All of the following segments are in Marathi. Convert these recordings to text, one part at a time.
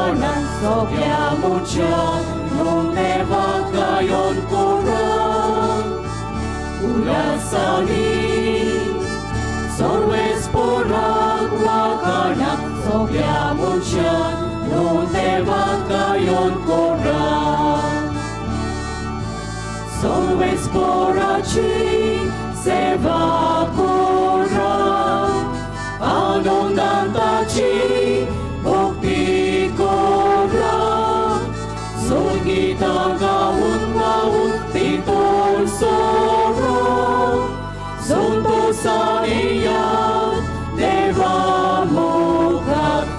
वाकाना सगळ्या मुच्या देवाका येवन कोरा उलासानी सर्वेस पोराक वाकाना सगळ्या मुच्या देवाका येवन कोरा सर्वेस पोराची सेवा कोरा आनंदाची भक्ती कोरा संगीता गाऊन गाऊन तितून सोरा संतोषाने या देवा मुखात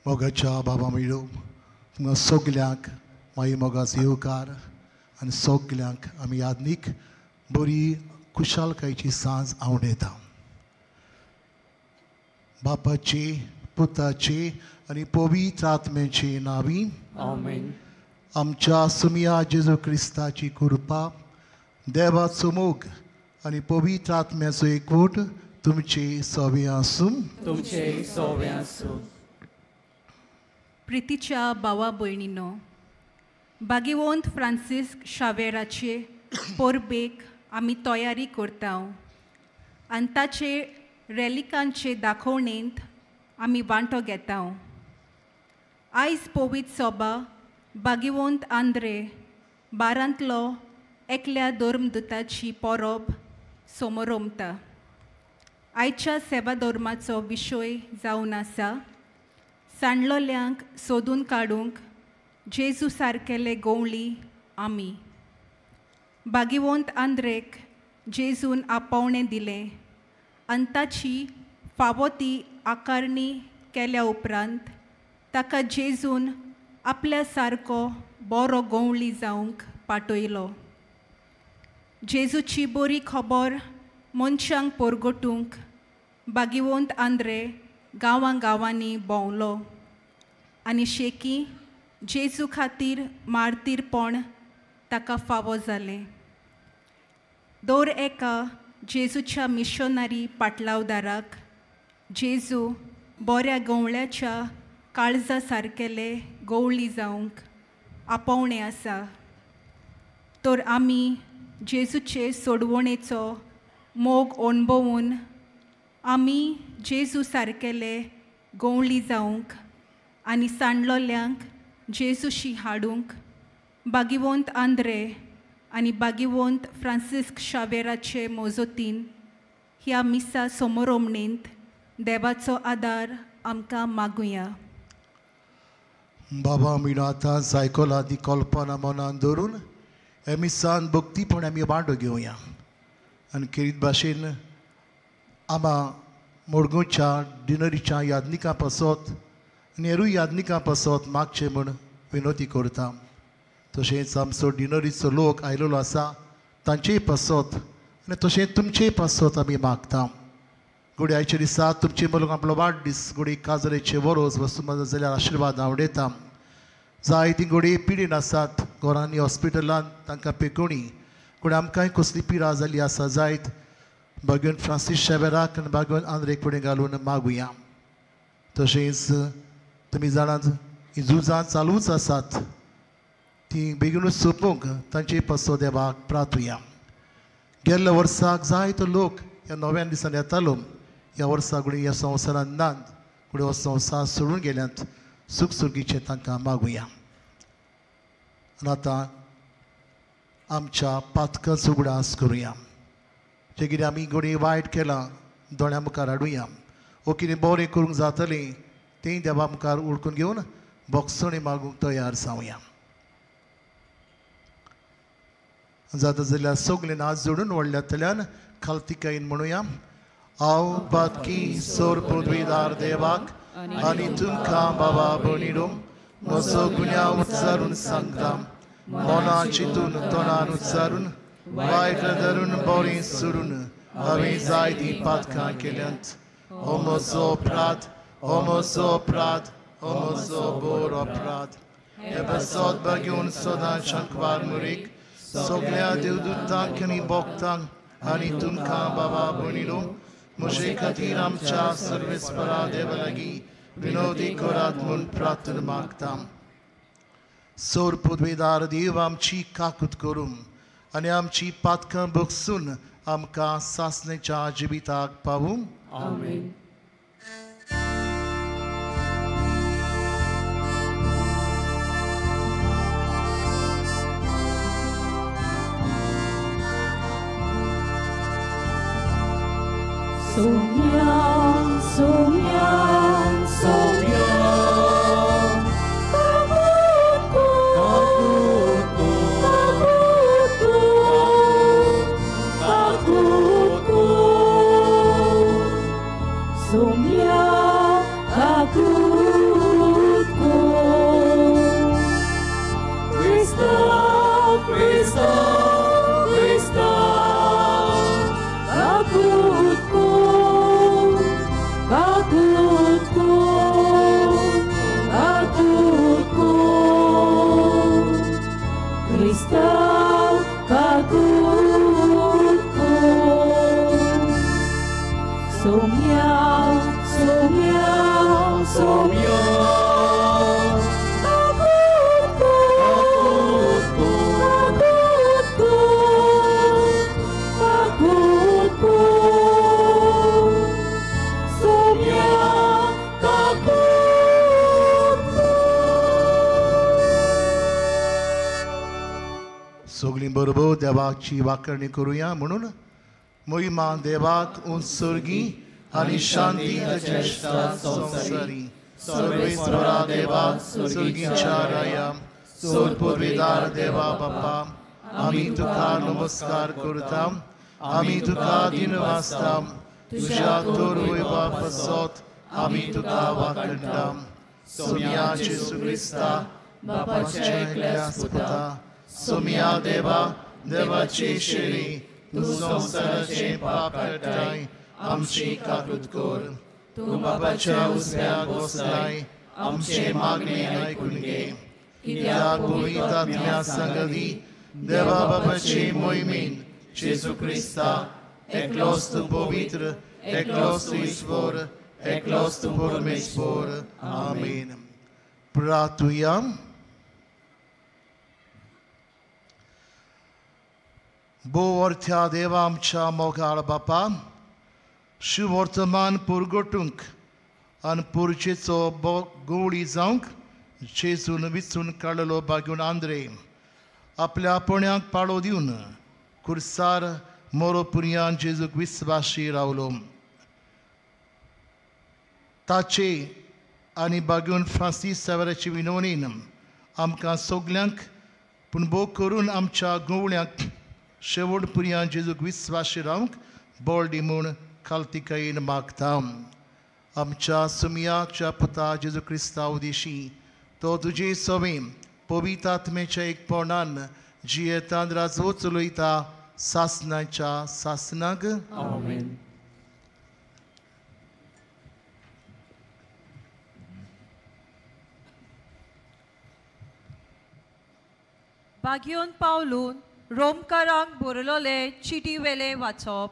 मोगाच्या बाबा मिळो तुमकां सगल्यांक मागीर मोगाच येवकार आनी सगल्यांक आमी यादनीक बरी खुशालकायेची सांज आवडयता बापाची पुताची आनी पवित्र आत्म्याची नांवी आमेन. आमच्या सुमिया जेजू क्रिस्ताची कृपा देवाचो मोग आनी पवित्र आत्म्याचो एकवट तुमचे सवे आसूं. तुमचे सवे आसूं. प्रितीच्या भावा भयणींनो, भाग्यवंत फ्रांसिस्क शावेराचे परबेक आमी तयारी करता आनी ताचे रॅलिकांचे दाखोवणेंत आमी वांटो घेता. आयज पवित्र सभा भाग्यवंत आंद्रे बारांतलो एकल्या धर्मदुताची परब समोर रोमता. आयच्या सेवा धर्माचो विशय जावन आसा सांडलोल्यांक सोदून काडूंक जेजू सारकेले गवळी आमी. भाग्यवंत आंद्रेक जेजून आपोवणें दिलें आनी ताची फावो ती आकारणी केल्या उपरांत ताका जेजून आपल्या सारको बरो गवळी जावंक पाठयलो. जेजूची बरी खबर मनशांक परगटूंक भाग्यवंत आंद्रे गांवांनी भोंवलो आनी शेकी जेजू खातीर मारतीरपण ताका फावो जालें. दर एका जेजूच्या मिशनरी पाटलावदाराक जेजू बऱ्या गवळ्याच्या काळजा सारकेले गवळी जावंक आपोवणें आसा. तर आमी जेजूचे सोडवणेचो मोग अणभवून आमी जेजू सारकेले गवळी जावंक आनी सांडलोल्यांक जेजूशी हाडूंक भाग्यवंत आंद्रे आनी भाग्यवंत फ्रांसिस्क शावेराचे मोजतीन ह्या मिसा समोरोमणेंत देवाचो आदार आमकां मागुया. बाबा मिळो आतां आयकला ती कल्पना मनान धरून हे मिसान भक्तीपण आमी वांटो घेवया आनी खेरीत भाशेन आमा मोडगोंच्या डिनरीच्या यादनिकां पासत आनी हेरूय यादनिकां पासत मागचें म्हूण विनोती करता. तशेंच आमचो डिनरीचो लोक आयिल्लो आसा तांचेय पासत आनी तशेंच तुमचेय पासत आमी मागता. घोडी आयच्या दिसा तुमचे मलोक आपलो वाडदीस घोडी काजरेचे वरोस वस्तू जाल्यार आशिर्वाद आवडयता. जायती घोडी पिडीन आसात घरांनी हॉस्पिटलांत तांकां पेकोणी घोडी आमकांय कसली पिडा जाल्ली आसा जायत भाग्यवंत फ्रांसीस शावेराक आनी भाग्यवंत आंद्रेक फुडें घालून मागुया. तशेंच तुमी जाणात ही झुजां चालूच आसात ती बेगीनूच सोंपूंक तांचे पासो देवाक प्रार्थुया. गेल्ल्या वर्साक जायतो लोक ह्या 9व्या दिसांनी येतालो. ह्या वर्साक घोडी ह्या संवसारांत नात घोडी हो संवसार सोडून गेल्यांत सुख सुर्गीचें तांकां मागुया. आनी आतां आमच्या पातकाचो उगडास करुया. जे कितें आमी घोडी वायट केलां दोळ्या मुखार हाडुया. वो कितें बरें करूंक जातलें तें देवा मुखार उडकून घेवन बोगसणी मागूंक तयार जावया. जाता जाल्यार सगळे नाच जोडून व्हडल्यातल्यान खालतिकायेन म्हणुया. हांव पातकी सोर पृथ्वीदार देवाक आनी तुमकां बाबा भयणीनो म्हजो गुन्यांव उच्चारून सांगता मोना चिंतून तोंडान उच्चारून वायट धरून बोरी सुरून हांवें जायतीं पातकां केल्यांत हो म्हजो अपराध हो म्हजो अपराध हो म्हजो बोर अपराध हे बसोत घेवन सदां शंकवार मुरीक सगळ्या देवदूतांक आनी भोक्तांक आनी तुमकां बाबा भयणीलो म्हजे खातीर आमच्या सर्वेस्परा देवा लागीं विनोदी करात म्हूण प्रार्थना मागता सोर पदवेदार देव आमची काकूत करून आनी आमची पातकां भोगसून आमकां सासणेच्या जिविताक पावूं आमेन. Soumya, Soumya, Soumya, Soumya, Kakutko, Krista, Krista, Krista, Kakutko, Kakutko, Kakutko, Krista, Kakutko, Soumya, Soumya, Soumya, Kakutko, Kakutko, Kakutko, Soumya, Kakutko. सगळीं बरोबर देवाची वाकरणी करुया म्हणून महिमा देवाक उत्सर्गी आनी शांती ज्येष्ठा संसारी सर्वेस्वरा देवा सर्गीच्या राया सोर पदवेदार देवा बापा आमी तुका नमस्कार करता आमी तुका दिन वाजता तुज्या तोरवयवा बसत आमी तुका वाकणटा सोम्या जेसू क्रिस्ता बापाच्या एकल्या सुता सोम्या देवा देवाची शेळी तू संसाराचे पाप काडटाय आमची काकूत कर तू बापाच्या उजव्याक बसलाय आमचे मागणे आयकून घे कित्याक पवित्र आत्म्या संगती देवा बापाचे मोहिमेन जेजू क्रिस्ता एकलोच तू पवित्र एकलोच तू ईश्वर एकलोच तू परमेश्वर आमेन. प्रार्थुया. बोवर्थ्या देवा आमच्या मोगाळ बापा शिवर्तमान पुरगोटूंक आनी पुरचेचो गोवडी जावंक जेजून विचून काडलो बागून आंद्रे आपल्या आपोण्याक पाळो दिवन खुर्सार मोरोपुर्यान जेजूक विस्वाशी रावलो ताचे आनी बागून फ्रांसीस सावेराची विनवणेन आमकां सगल्यांक पूण भोव करून आमच्या गोवळ्यांक शेवटपुर्यान जेजूक विस्वाशी रावंक बोल दिमून खालतिकायेन मागता आमच्या सुमियाच्या पुता जेजू क्रिस्ता उदेशी तो तुजे सवें पवित्र आत्मेच्या एकपणान जियेतान राजवो चलयता सासनाच्या सासनाक आमेन. बागयोन पावलून रोमकारांक बरयलोले चिटी वेले वाचप.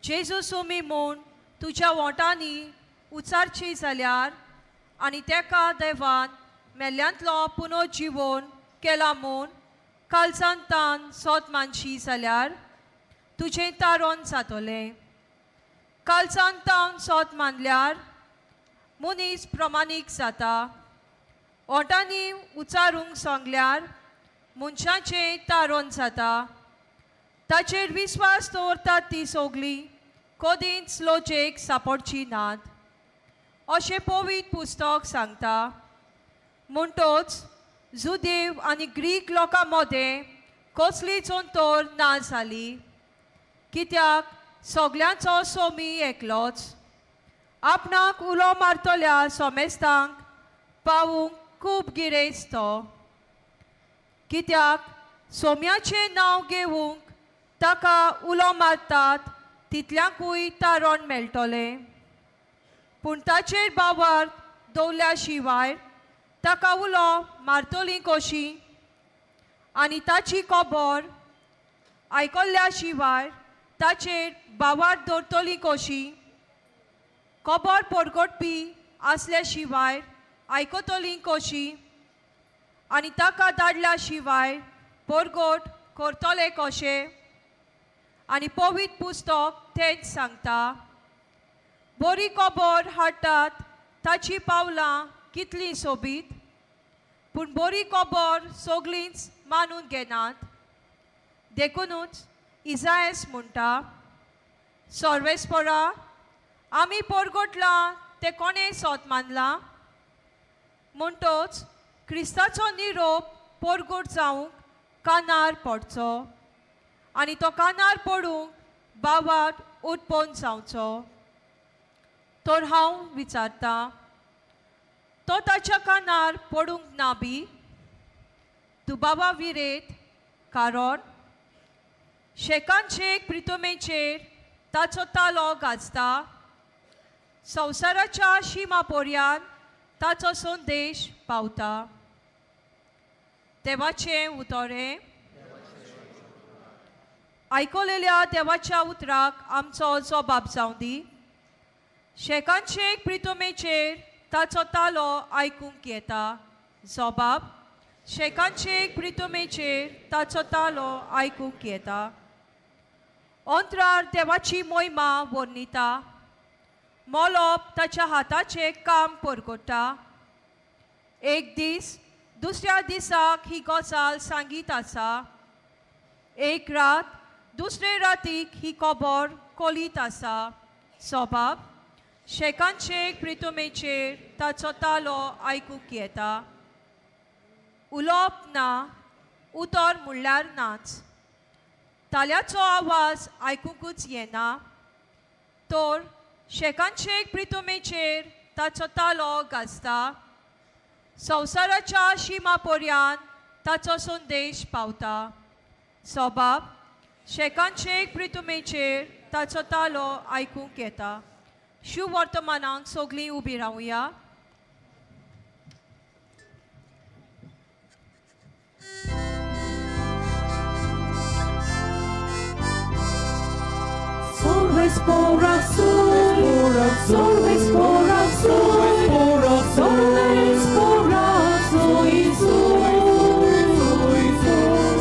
जेजू सोमी म्हूण तुज्या वोटांनी उचारची जाल्यार आनी तेका देवान मेल्ल्यांतलो पुनर्जिवन केला म्हूण कालचांतान सोत मानशी जाल्यार तुजें तारण जातोलें. कालचांतान सोत मानल्यार मनीस प्रमाणीक जाता. ओटांनी उचारूंक सांगल्यार मनशाचें तारण जाता. ताचेर विस्वास दवरतात ती सगळीं कधीच लोचेक सांपडची नात अशें पवित्र पुस्तक सांगता. म्हणटच जुदेव आनी ग्रीक लोकां मदें कसलीच अंतर ना जाली कित्याक सगळ्यांचो सोमी एकलोच. आपणाक उलो मारतल्या सोमेस्तांक पावूंक खूब गिरेस्त कित्याक सोम्याचें नांव घेवूंक ताका उलो मारतात तितल्यांकूय तारण मेळटलें पूण ताचेर बावर दवरल्या शिवाय ताका उलो मारतलीं कशी आनी ताची खबर आयकल्ल्या शिवाय ताचेर बावर दवरतलीं कशी खबर परगटपी आसल्या शिवाय आयकतलीं कशी आनी ताका धाडल्या शिवाय परगट करतले कशें आनी पवित्र पुस्तक तेंच सांगता बरी खबर हाडटात ताची पावलां कितलीं सोबीत पूण बरी खबर सगळींच मानून घेनात देखूनच इजायस म्हणटा सर्वेस्परा आमी परगटलां तें कोणें सोत मानलां म्हणटच क्रिस्ताचो निरोप परगट जावंक कानार पडचो आनी तो कानार पडूंक बावाट उत्पन्न जावचो तर हांव विचारतां तो ताच्या कानार पडूंक ना बी तूं बाबा विरेत कारण शेकांचे प्रितमेचेर ताचो तालो गाजता संवसाराच्या शिमा पर्यान ताचो संदेश पावता देवाचें उतोरें आयकलेल्या देवाच्या उतराक आमचो जबाब जावं दी शेकांचे प्रितमेचेर ताचो तालो आयकूंक येता जबाब शेकांचे प्रितमेचेर ताचो तालो आयकूंक येता अंतरार देवाची मोहिमा वर्णिता मोलोप ताच्या हाताचें काम परगटा एक दीस दुसऱ्या दिसाक ही गजाल सांगीत आसा एक रात दुसरे रातीक ही खबर कोलीत आसा जबाब शेकांचे प्रितमेचेर ताचो तालो आयकूंक येता उलोवप ना उतर म्हणल्यार नाच ताल्याचो आवाज आयकूंकूच येना तर शेकांचे प्रितमेचेर ताचो तालो गाजता संवसाराच्या शिमा पर्यान ताचो संदेश पावता जबाब शेकांचे प्रितमेचेर ताचो तालो आयकूंक येता शुभ वर्तमानांक सगळीं उबी रावया Solves por azul, solves por azul, solves por azul,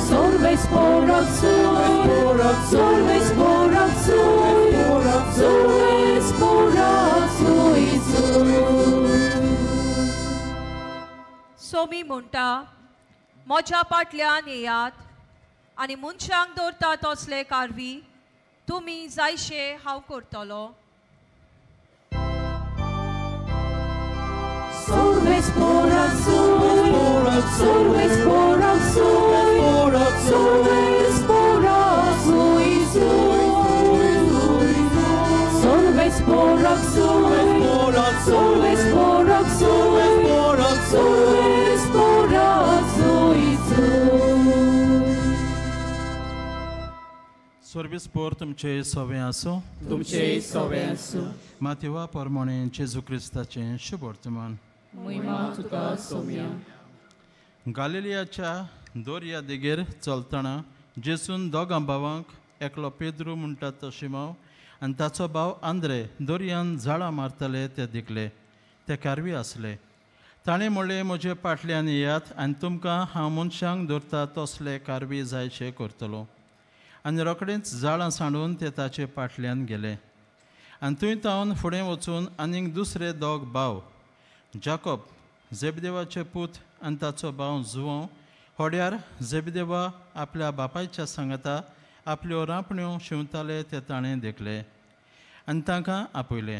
solves por azul, solves por azul, solves por azul. Somi म्हणटा म्हज्या पाटल्यान येयात आनी मनशांक दवरता तसले कारवी तुमी जायशे हांव करतलो Solves por azul, solves por azul, solves por azul, solves por azul, solves por azul, solves por azul. Service पोर तुमचे सवे आसूं तुमचे सवे आसूं माथेवा प्रमाणे जेजू क्रिस्ताचें शुभ वर्तमान महिमा तुका सोम्या गालिलियाच्या दोर्या देगेर चलतना जेसून दोगां भावांक एकलो पेद्रू म्हणटा तो शिमाव आनी ताचो भाव आंद्रे दोर्यान झाडां मारतले ते दिकले ते कारवी आसले ताणें म्हणलें म्हजे पाटल्यान येयात आनी तुमकां हांव मनशांक दवरता तसले कारवी जायशे करतलो आनी रोखडेंच झाडां सांडून ते ताचे पाटल्यान गेले आनी थंय तावन फुडें वचून आनीक दुसरे दोग भाव जाकोब जेबदेवाचे पूत आनी ताचो भाव जुवो होड्यार जेबदेवा आपल्या बापायच्या सांगाता आपल्यो रांपण्यो शिंवताले ते ताणें देखले आनी तांकां आपयले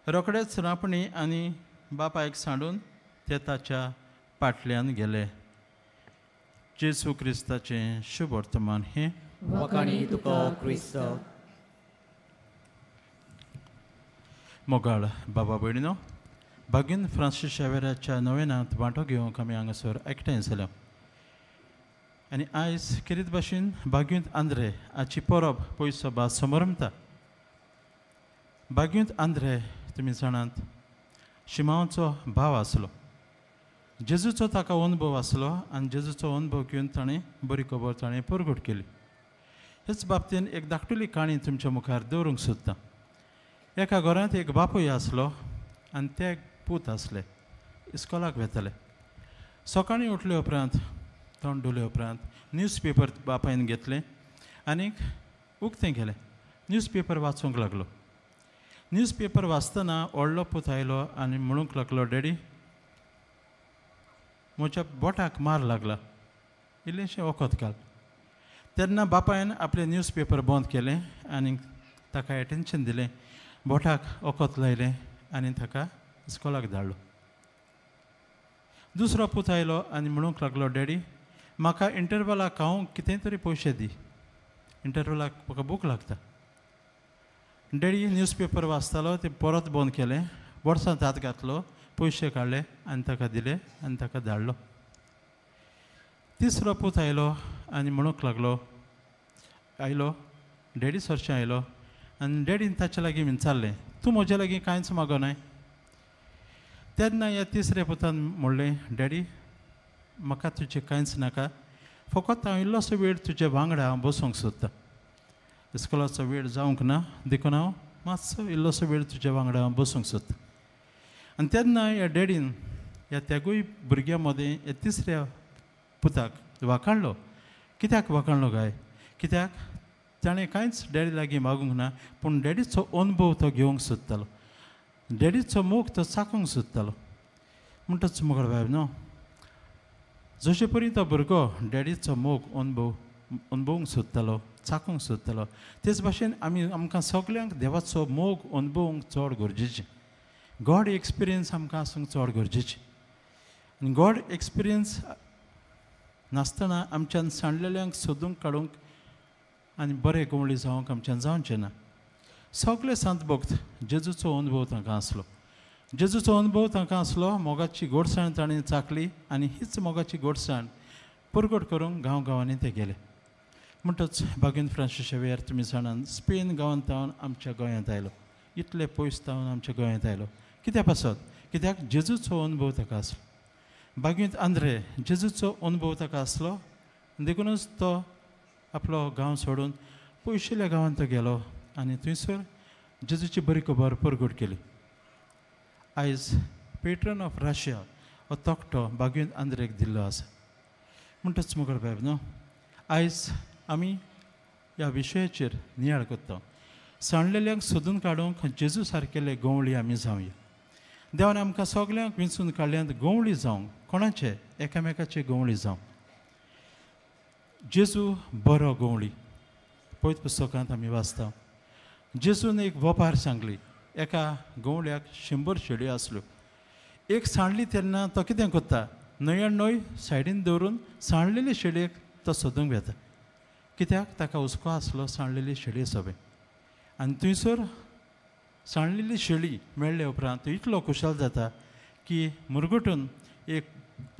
रोखडेच रांपणी आनी बापायक सांडून ते ताच्या पाटल्यान गेले जेजू क्रिस्ताचें शुभ वर्तमान हें वखाणी तुका क्रिस्त मोगाळ बाबा भयणीनो बागीन फ्रांसीस शेवेराच्या नोवेनांत वांटो घेवंक आमी हांगासर एकठांय जाल्या आनी आयज किरीत भाशेन बागयुंत आंद्रे हाची परब पयसो भास समोर रमता. बागयुंत आंद्रे तुमी जाणात शिमावाचो भाव आसलो. जेजूचो ताका अनुभव आसलो आनी जेजूचो अनुभव घेवन ताणें बरी खबर ताणें परगट केली. हेच बाबतीन एक धाकटुली काणी तुमच्या मुखार दवरूंक सोदता. एका घरांत एक बापूय आसलो आनी ते पूत आसले. इस्कॉलाक वेताले. सकाळीं उठले उपरांत तोंड धुले उपरांत न्यूजपेपर बापायन घेतलें आनीक उक्तें गेलें. न्यूजपेपर वाचूंक लागलो. न्यूजपेपर वाचतना व्हडलो पूत आयलो आनी म्हणूंक लागलो, डॅडी म्हज्या बोटाक मार लागला, इल्लेशें वखद घाल. तेन्ना बापायन आपलें न्यूजपेपर बंद केलें आनी ताका एटेन्शन दिलें, बोटाक वखद लायलें आनी ताका इस्कॉलाक धाडलो. दुसरो पूत आयलो आनी म्हणूंक लागलो, डॅडी म्हाका इंटरवलाक खावंक कितें तरी पयशे दी, इंटरवलाक म्हाका भूक लागता. डॅडी न्यूजपेपर वाचतालो तें परत बंद केलें, बोर्सांत हात घातलो, पयशे काडले आनी ताका दिले आनी ताका धाडलो. तिसरो पूत आयलो आनी म्हणूंक लागलो, डॅडी सरचें आयलो आनी डॅडीन ताचे लागीं विचारलें, तूं म्हजे लागीं कांयच मागोनाय. तेन्ना ह्या तिसऱ्या पुतान म्हणलें, डॅडी म्हाका तुजें कांयच नाका, फकत हांव इल्लोसो वेळ तुजे वांगडा हांव बसूंक सोदतां. इस्कॉलाचो वेळ जावंक ना देखून हांव मातसो इल्लोसो वेळ तुजे वांगडा हांव बसूंक सोदतां. आनी तेन्ना ह्या डॅडीन ह्या तेगूय भुरग्या मदें ह्या तिसऱ्या पुताक वाखाणलो. कित्याक वाखाणलो काय? कित्याक ताणें कांयच डॅडी लागीं मागूंक ना, पूण डॅडीचो अनुभव तो घेवंक सोदतालो, डॅडीचो मोग तो चाखूंक सोदतालो. म्हणटच मुखार बाब न्हू, जशे परी तो भुरगो डॅडीचो मोग अनुभवूंक सोदतालो, चाखूंक सोदतालो, तेच भाशेन आमकां सगल्यांक देवाचो मोग अनुभवूंक चड गरजेचें. गॉड एक्सपिरियन्स आमकां आसूंक चड गरजेचें. आनी गॉड एक्सपिरियन्स नासतना आमच्यान सांडलेल्यांक सोदूंक काडूंक आनी बरें गवळी जावंक आमच्यान जावचें ना. सगळे संत भक्त जेजूचो अनुभव तांकां आसलो. जेजूचो अनुभव तांकां आसलो, मोगाची गोडसाण ताणें चाखली आनी हीच मोगाची गोडसाण परगट करूंक गांवांनी ते गेले. म्हणटच बागीन फ्रांसीस शेवेर तुमी जाणात स्पेन गांवांत जावन आमच्या गोंयांत आयलो, इतले पयस जावन आमच्या गोंयांत आयलो. कित्याक पासत? कित्याक जेजूचो अनुभव ताका आसलो. बागींत आंद्रे जेजूचो अनुभव ताका आसलो, देखूनच तो आपलो गांव सोडून पयशेल्या गांवांत तो गेलो आनी थंयसर जेजूची बरी खबर परगट केली. आयज पेट्रन ऑफ रशिया हो तोखटो बागींत आंद्रेक दिल्लो आसा. म्हणटच मुखार बाब न्हू, आयज आमी ह्या विशयाचेर नियाळ करता. सांडलेल्यांक सोदून काडूंक जेजू सारकेले गवळी आमी जावया. देवान आमकां सगल्यांक विंचून काडल्यांत गवळी जावंक, कोणाचे? एकामेकाचे गवळी जावंक. जेजू बरो गवळी. पयत पुस्तकांत आमी वाचता, जेजून एक वोपार सांगली. एका गवळ्याक 100 शेळयो आसल्यो. एक सांडली तेन्ना तो कितें करता? न्हंय न्हंय सायडीन दवरून सांडलेली शेळयेक तो सोदूंक वेता. कित्याक? ताका हुस्को आसलो सांडलेली शेळये सोबे. आनी थंयसर सांडलेली शेळी मेळ्ळे उपरांत तो इतलो खुशाल जाता की मुरगटून एक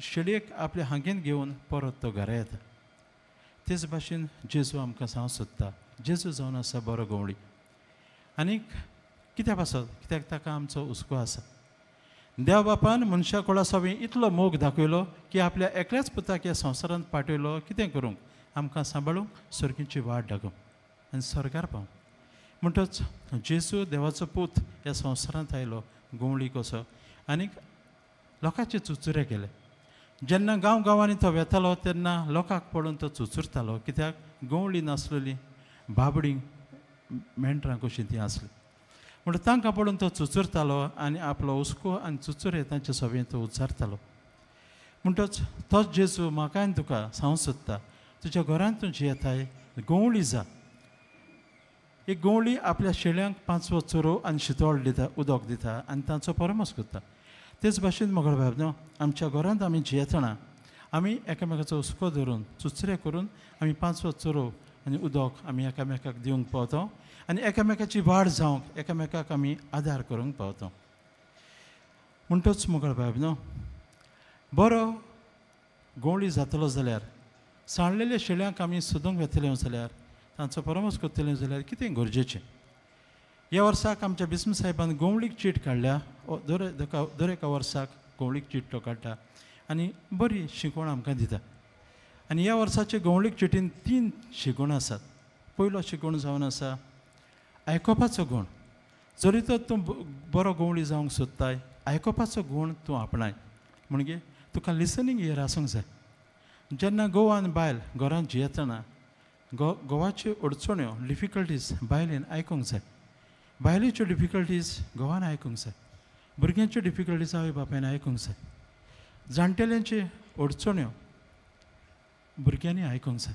शेळयेक आपल्या हांगेन घेवन परत तो घरा येता. तेच भाशेन जेजू आमकां सांगूंक सोदता, जेजू जावन आसा बरो गवळी. आनीक कित्याक आसत? कित्याक ताका आमचो हुस्को आसा. देव बापान मनशा कोळा सोबे इतलो मोग दाखयलो की आपल्या एकल्याच पुताक ह्या संवसारांत पाठयलो. कितें करूंक? आमकां सांबाळूंक, स्वर्गीची वाट दाखोवंक आनी स्वर्गार पावंक. म्हणटच जेजू देवाचो पूत ह्या संवसारांत आयलो गवळी कसो आनीक लोकांचे चुचुरे केले. जेन्ना गांवांनी तो वेतालो तेन्ना लोकांक पळोवन तो चुचुरतालो. कित्याक? गवळी नासलेली बाबडी मेंढरां कशीं तीं आसलीं. म्हणटा तांकां पळोवन तो चुचुरतालो आनी आपलो हुस्को आनी चुचुरे तांचे सोबेन तो उच्चारतालो. म्हणटच तोच जेजू म्हाका आनी तुका सांगूंक सोदता, तुज्या घरांत तूं जियेताय गवळी जा. एक गवळी आपल्या शेळ्यांक 5वो चोरो आनी शितोळ दिता, उदक दिता आनी तांचो परमस करता. तेच भाशेन मोगळ बाब न्हू, आमच्या घरांत आमी जियेतना आमी एकामेकाचो हुस्को धरून चुचरे करून आमी 5वो चोरो आनी उदक आमी एकामेकाक दिवंक पावता आनी एकामेकाची वाड जावंक एकामेकाक आमी आदार करूंक पावता. म्हणटच मुखार बाब न्हू बरो गोवळी जातलो जाल्यार सांडलेल्या शेळ्यांक आमी सोदूंक वेतले जाल्यार तांचो परमोस करतले जाल्यार कितें गरजेचें. ह्या वर्साक आमच्या बिस्म साहेबान गोवळीक चीट काडल्या. दर एका वर्साक गोवळीक चीट तो काडटा आनी बरी शिकवण आमकां दिता. आनी ह्या वर्साचे गोवळीक चिटीन 3 शिकवण आसात. पयलो शिकवण जावन आसा आयकोपाचो गूण. जरी तर तूं बरो गोवळी जावंक सोदताय आयकोपाचो गूण तूं आपणाय. म्हणजे तुका लिसनींग इयर आसूंक जाय. जेन्ना घोव आनी बायल घरांत जियेतना घोवाच्यो अडचण्यो डिफिकल्टीज बायलेन आयकूंक जाय. बायलेच्यो डिफिकल्टीज घोवान आयकूंक जाय. भुरग्यांच्यो डिफिकल्टीज आवय बापायन आयकूंक जाय. जाणटेल्यांचे अडचण्यो भुरग्यांनी आयकूंक जाय.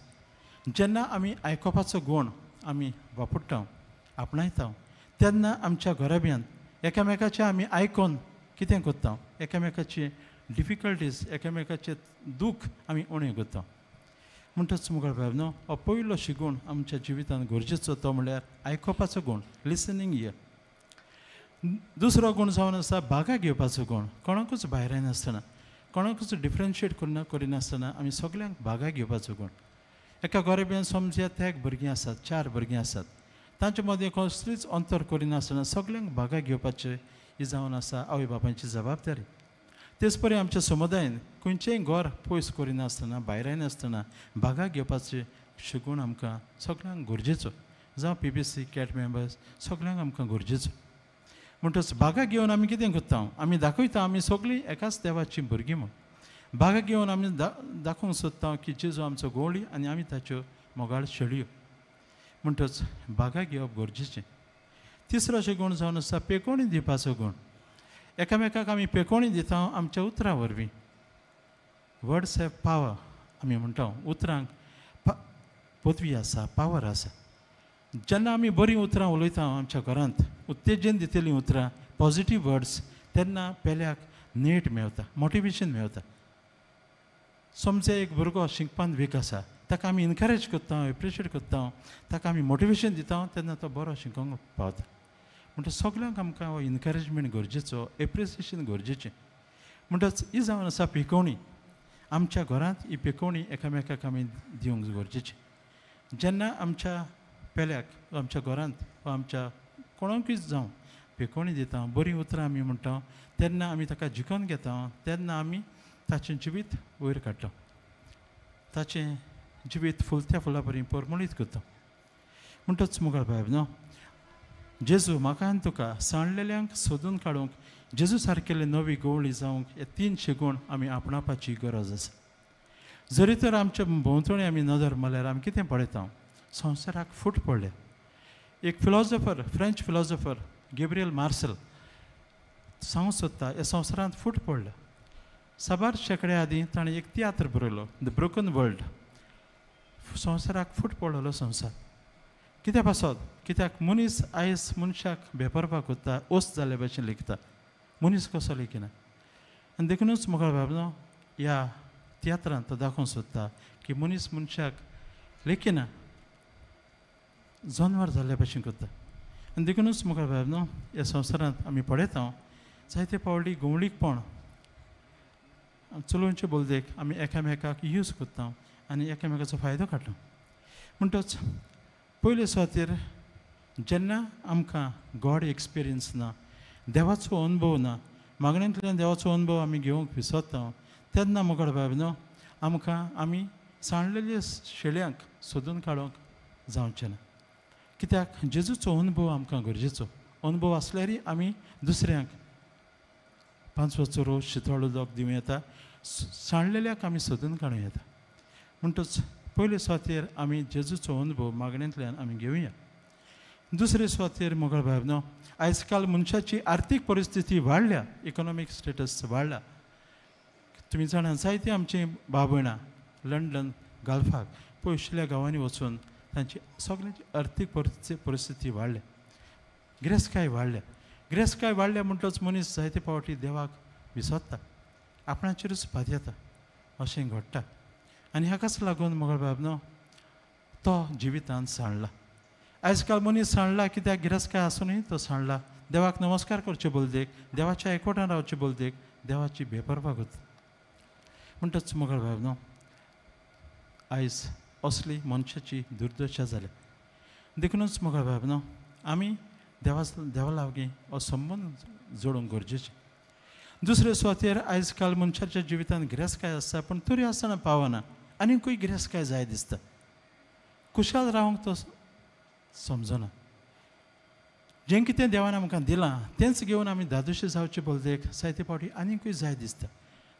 जेन्ना आमी आयकोपाचो गूण आमी वापरता आपणायता तेन्ना आमच्या घराब्यान एकामेकाचें आमी आयकून कितें करता एकामेकाची डिफिकल्टीज एकामेकाचें दूख आमी उणें करता. म्हणटच मुखार बाब न्हू हो पयलो शिकूण आमच्या जिवितांत गरजेचो तो म्हणल्यार आयकोपाचो गूण लिसनींग इयर. दुसरो गूण जावन आसा भागा घेवपाचो गूण. कोणाकूच भायर नासतना कोणाकूच डिफरन्शिएट करिनासतना आमी सगल्यांक भागा घेवपाचो गूण. एका गरीब्यान समजा एक भुरगीं आसात 4 भुरगीं आसात तांचे मदीं कसलीच अंतर करिनासतना सगल्यांक भागा घेवपाचें ही जावन आसा आवय बापायची जबाबदारी. तेच परी आमच्या समुदायान खंयचेंय घर पयस करिनासतना भायर नासतना भागा घेवपाचें शिकूण आमकां सगल्यांक गरजेचो. जावं PBC कॅट मेंबर्स सगल्यांक आमकां गरजेचो. म्हणटच भागा घेवन आमी कितें करता आमी दाखयता आमी सगळीं एकाच देवाचीं भुरगीं म्हूण. भागा घेवन आमी दाखोवंक सोदता की जेजू आमचो गोवळी आनी आमी ताच्यो मोगाळ शेळयो. म्हणटच भागा घेवप गरजेचें. तिसरो गूण जावन आसा पेकोवणी दिवपाचो गूण. एकामेकाक आमी पेकोवणी दिता आमच्या उतरां वरवीं. वर्ड्स हॅव पावर आमी म्हणटा. उतरांक पदवी आसा पावर आसा. जेन्ना आमी बरीं उतरां उलयता आमच्या घरांत उत्तेजन दितलीं उतरां पॉजिटीव वर्ड्स तेन्ना पेल्याक नेट मेळटा मोटिवेशन मेळटा. समजा एक भुरगो शिकपान वीक आसा ताका आमी इनकरेज करता एप्रिशिएट करता ताका आमी मोटिवेशन दिता तेन्ना तो बरो शिकोंक पावता. म्हणटच सगल्यांक आमकां हो इनकरेजमेंट गरजेचो एप्रिसिएशन गरजेचें. म्हणटच ही जावन आसा पिकोवणी. आमच्या घरांत ही पिकोवणी एकामेकाक आमी दिवंक गरजेची. जेन्ना आमच्या पेल्याक आमच्या घरांत वा आमच्या कोणाकूय जावं पिकोवणी दिता बरीं उतरां आमी म्हणटा तेन्ना आमी ताका जिखोवन घेता तेन्ना आमी ताचें जिवीत वयर काडटा. ताचें जिवीत फुलत्या फुला बरी परमळीत करता. म्हणटच मुखार बाब न्हू जेजू म्हाका आनी तुका सांडलेल्यांक सोदून काडूंक जेजू सारकेले नवी गोवळी जावंक हे 3 शिकूण आमी आपणावपाची गरज आसा. जरी तर आमच्या भोंवतणी आमी नदर मारल्यार आमी कितें पळयता संवसाराक फूट पडले. एक philosopher French philosopher Gabriel Marcel सांगूंक सोदता ह्या संवसारांत फूट पडल्या. 7 शेंकड्या आदीं ताणें एक तियात्र बरयलो द ब्रोकन वर्ल्ड. संवसाराक फूट पडलेलो संवसार कित्या पासत कित्याक मनीस आयज मनशाक बेपरवा करता ओस जाल्ले भशेन लेखता. मनीस कसो लेखिना. आनी देखूनच मुखार बाब न्हू ह्या तियात्रांत तो दाखोवंक सोदता की मनीस मनशाक लेखिना जनवार जाल्ले भशेन करता. आनी देखूनच मुखार बाब न्हू ह्या संवसारांत आमी पळयता जायते पावटी गोवळीकपण चलोवचे बोलदेक आमी एकामेकाक यूज करता आनी एकामेकाचो फायदो काडटा. म्हणटच पयले सुवातेर जेन्ना आमकां गॉड एक्सपिरियन्स ना देवाचो अनुभव ना मागण्यांतल्यान देवाचो अनुभव आमी घेवंक विसरता तेन्ना मुखार बाब न्हू आमकां आमी सांडलेल्या शेळ्यांक सोदून काडूंक जावचें ना. कित्याक जेजूचो अनुभव आमकां गरजेचो. अनुभव आसल्यारय आमी दुसऱ्यांक 5 वचो शितळ उदक दिवं येता सांडलेल्याक आमी सोदून काडूं येता. म्हणटच पयले सुवातेर आमी जेजूचो अनुभव मागण्यांतल्यान आमी घेवया. दुसरे सुवातेर मुखार बाब न्हू आयज काल मनशाची आर्थीक परिस्थिती वाडल्या इकॉनॉमीक स्टेटस वाडला. तुमी जाणा जायती आमची भाव भयणां लंडन गाल्फाक पयसल्या गांवांनी वचून तांची सगळ्यांची अर्थीक परिस्थिती वाडल्या. गिरेस्तकाय वाडल्या. गिरेस्तकाय वाडल्या म्हणटच मनीस जायते पावटी देवाक विसरता आपणाचेरूच भात येता अशें घडटा. आनी हाकाच लागून मुखार बाब न्हू तो जिवितांत सांडला. आयज काल मनीस सांडला कित्याक गिरेस्तकाय आसुनूय तो सांडला देवाक नमस्कार करचे बोलदेक, देवाच्या एकवटान रावचे बोलदेक देवाची बेपरवागत. म्हणटच मोगळ भाव न्हू, आयज असली मनशाची दुर्दशा जाल्या. देखूनच मोगळ भाव न्हू, आमी देवा लागीं हो संबंद जोडूंक गरजेचें. दुसरे सुवातेर आयज काल मनशाच्या जिवितांत गिरेस्तकाय आसता, पूण तरी आसतना पावना. आनीकूय गिरेस्तकाय जाय दिसता. खुशाल रावंक तो समजना. जें कितें देवान आमकां दिलां तेंच घेवन आमी दादोशी जावचे बोलदेक जायते फावटी आनीकूय जाय दिसता.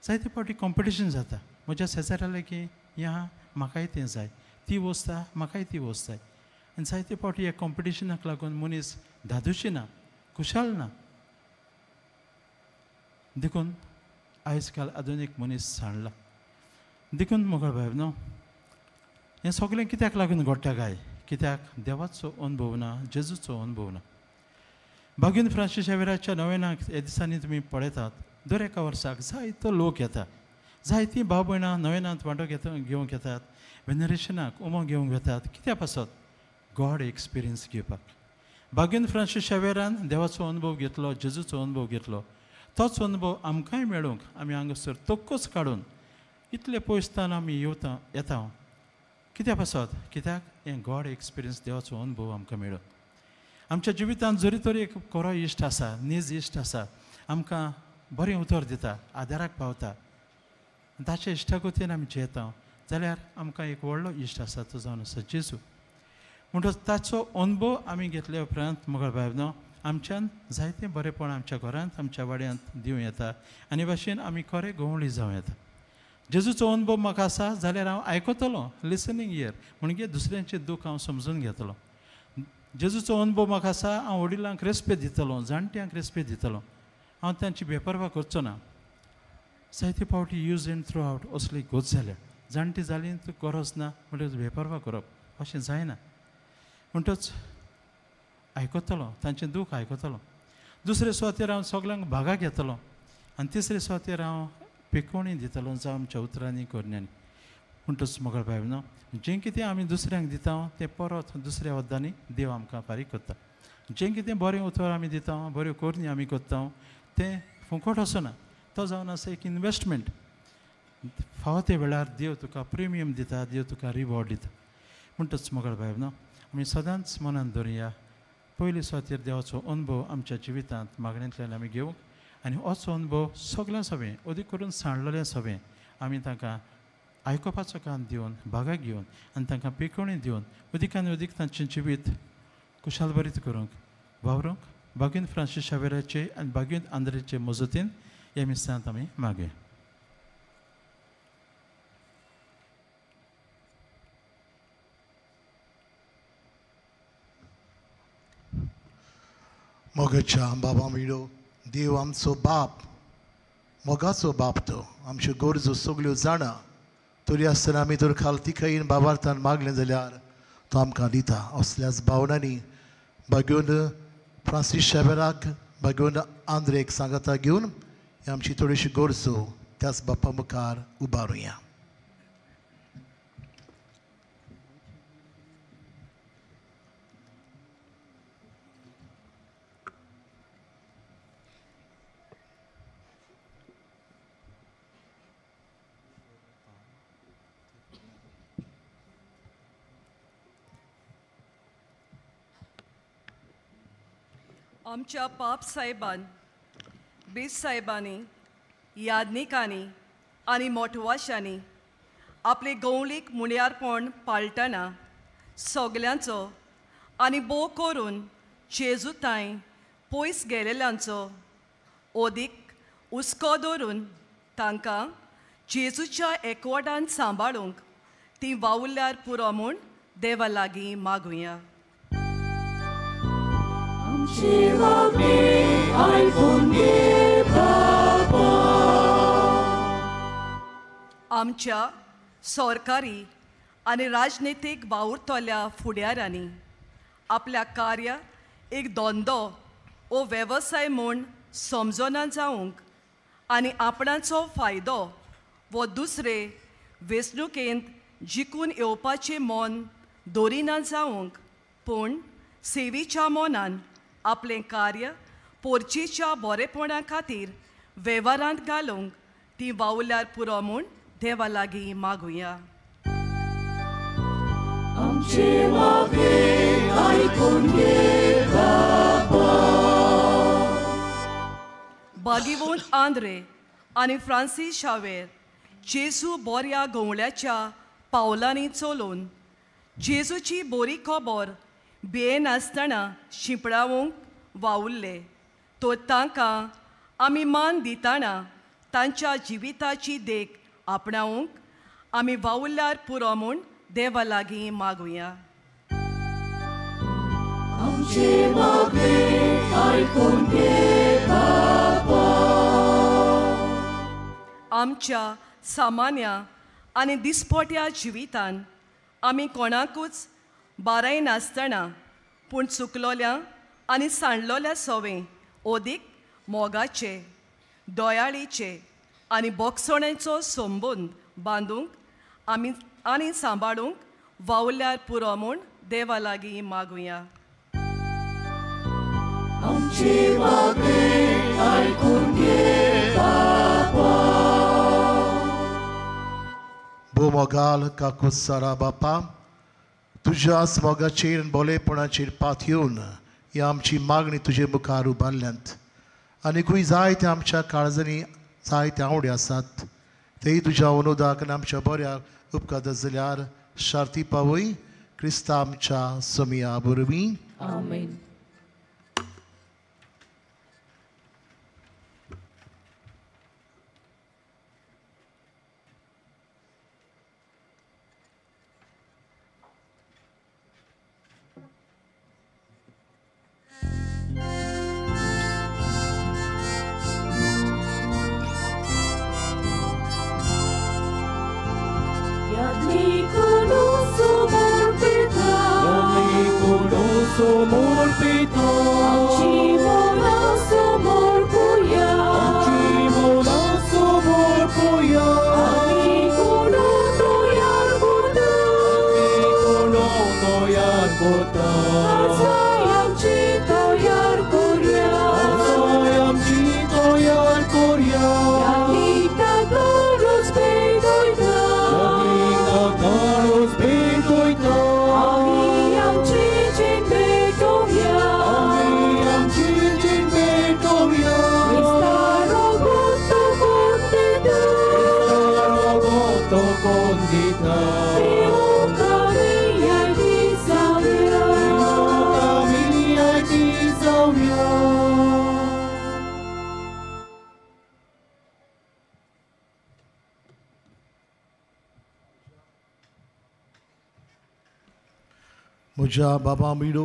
जायते फावटी कॉम्पिटिशन जाता. म्हज्या शेजाऱ्याले की हें आहा म्हाकाय तें जाय, ती वस्त आहा म्हाकाय ती वस्त जाय. आनी जायते फावटी हे कॉम्पिटिशनाक लागून मनीस दादोशी ना, खुशाल ना. देखून आयज काल आधुनीक मनीस सांडला. देखून मोगळ भाव न्हू, हें सगळें कित्याक लागून घडटा काय? कित्याक देवाचो अनुभव ना, जेजूचो अनुभव ना. भाग्यून फ्रांसीस शेवेराच्या नोवेनाक हे दिसांनी तुमी पळयतात, दर एका वर्साक जायतो लोक येता. जायतीं भाव भयणां नोवेनांत वांटो घेवंक येतात, वेनरेशनाक उमो घेवंक येतात. कित्या पासत? गॉड एक्सपिरियन्स घेवपाक. भाग्यून फ्रांसीस शेवेरान देवाचो अनुभव घेतलो, जेजूचो अनुभव घेतलो. तोच अनुभव आमकांय मेळूंक आमी हांगासर तोक्कोच काडून इतले पयसतान आमी येता. कित्या पासत? कित्याक हें गॉड एक्सपिरियन्स देवाचो अनुभव आमकां मेळ्ळो. आमच्या जिवितांत जरी तरी एक कोरो इश्ट आसा, नीज इश्ट आसा, आमकां बरें उतर दिता, आदाराक पावता, ताच्या इश्टाकोतीन आमी जेता, जाल्यार आमकां एक व्हडलो इश्ट आसा, तो जावन आसा जेजू. म्हणटच ताचो अनुभव आमी घेतले उपरांत मोगळ भाव न्हू, आमच्यान जायतें बरेंपण आमच्या घरांत आमच्या वाड्यांत दिवं येता. आनी भाशेन आमी खरें गवळी जावं येता. जेजूचो अनुभव म्हाका आसा जाल्यार हांव आयकतलों, लिसनींग इयर, म्हणजे दुसऱ्यांचें दूख हांव समजून घेतलों. जेजूचो अनुभव म्हाका आसा, हांव वडिलांक रेस्पेद दितलों, जाणट्यांक रेस्पेद दितलों, हांव तांची बेपरवा करचो ना. जायते फावटी यूज एंड थ्रू आवट असली गोच जाल्या. जाणटी जाली गरज ना म्हणटच बेपरवा करप अशें जायना. म्हणटच आयकतलों, तांचें दूख आयकतलों. दुसरे सुवातेर हांव सगळ्यांक भागाक घेतलों. आनी तिसरे सुवातेर हांव पिकोवणी दितलों जावं आमच्या उतरांनी करण्यांनी. म्हणटच मोगळ भाव न्हू, जें कितें आमी दुसऱ्यांक दिता तें परत दुसऱ्या वद्दांनी देव आमकां फारीक करता. जें कितें बरें उतर आमी दिता, बऱ्यो करणी आमी करता, तें फुकट आसना. तो जावन आसा एक इन्वेस्टमेंट. फावो ते वेळार देव तुका प्रिमियम दिता, देव तुका रिवॉर्ड दिता. म्हणटच मोगळ भाव न्हू, आमी सदांच मनान दवरुया, पयले सुवातेर देवाचो अनुभव आमच्या जिवितांत मागण्यांतल्यान आमी घेवंक. आनी होचो अनुभव सगळ्यां सवें, अदीक करून सांडलेलें सवें आमी तांकां आयकुपाचो कान दिवन, भागाक घेवन आनी तांकां पिकोवणी दिवन अदीकान अदीक तांचें जिवीत खुशाल बरीत करूंक वावरूंक भाग्यून फ्रांसीस शेवेराचे आनी भाग्यून आंद्रेचे मजतीन ह्या मिस्तांत आमी मागुया. मोगाच्या बाबा मिळो देव आमचो बाप, मोगाचो बाप तो, आमच्यो गरजो सगळ्यो जाणा. तरी आसतना आमी जर खालतीकायेन बाबार्थान मागलें जाल्यार तो आमकां दिता. असल्याच भावनांनी भाग्यून फ्रांसीस शेवेराक, भाग्यून आंद्रेक सांगाता घेवन ही आमची थोडीशी गरजो त्याच बापा मुखार उबारुया. आमच्या पाप साहेबान, बेस साहेबांनी, यादनिकांनी आनी मोठवाशांनी आपले गवळीक मुण्यारपण पाळटना सगल्यांचो आनी भोव करून जेजू ताईं पयस गेलेल्यांचो ओदीक हुस्को दवरून तांकां जेजूच्या एकवटान सांबाळूंक ती वावुरल्यार पुरो म्हूण देवा लागीं मागुया. आमच्या सरकारी आनी राजनितीक वावुरतल्या फुडाऱ्यांनी आपल्या कार्य एक धंदो वो वेवसाय म्हूण समजना जावंक आनी आपणाचो फायदो वो दुसरे वेंचणुकेंत जिखून येवपाचें मोन दवरिना जावंक, पूण सेवेच्या मोनान आपलें कार्य पोरचीच्या बरेपणा खातीर वेव्हारांत घालूंक ती वावुरल्यार पुरो म्हूण देवा लागीं मागुया. आमचे मागे आयकून घे बाबा. बागिवोन आंद्रे आनी फ्रांसीस शावेर जेजू बोऱ्या गवळ्याच्या पावलांनी चलोवन जेजूची बरी खबर बेनासतना शिंपडावंक वावुरले. तो तांकां आमी मान दितना तांच्या जिविताची देख आपणावंक आमी वावुरल्यार पुरो म्हूण देवा लागीं मागुया. आमचे मागे आयकून घे बाबा. आमच्या सामान्य आनी दिसपट्या जिवितान आमी कोणाकूच बाराय नासतना पूण चुकलोल्या आनी सांडलोल्या सवय ओदीक मोगाचे, दोयाळीचे आनी बोगसणेचो संबंद बांदूंक आमी आनी सांबाळूंक वावुरल्यार पुरो म्हूण देवा लागीं मागुया. आमचे मागे आयकून घे बाबा. भो मोगाल काकुसारा बापा, तुज्या मोगाचेर बोलेपणाचेर पातयेवन ही आमची मागणी तुजे मुखार उबारल्यांत. आनीकूय जायते आमच्या काळजांनी जायते आवडी आसात, तेय तुज्या अनुदाक आनी आमच्या बऱ्या उपकार जाल्यार शार्ती पावय क्रिस्ता आमच्या समिया बरवीं. आमेन. म्हज्या बाबा मिडो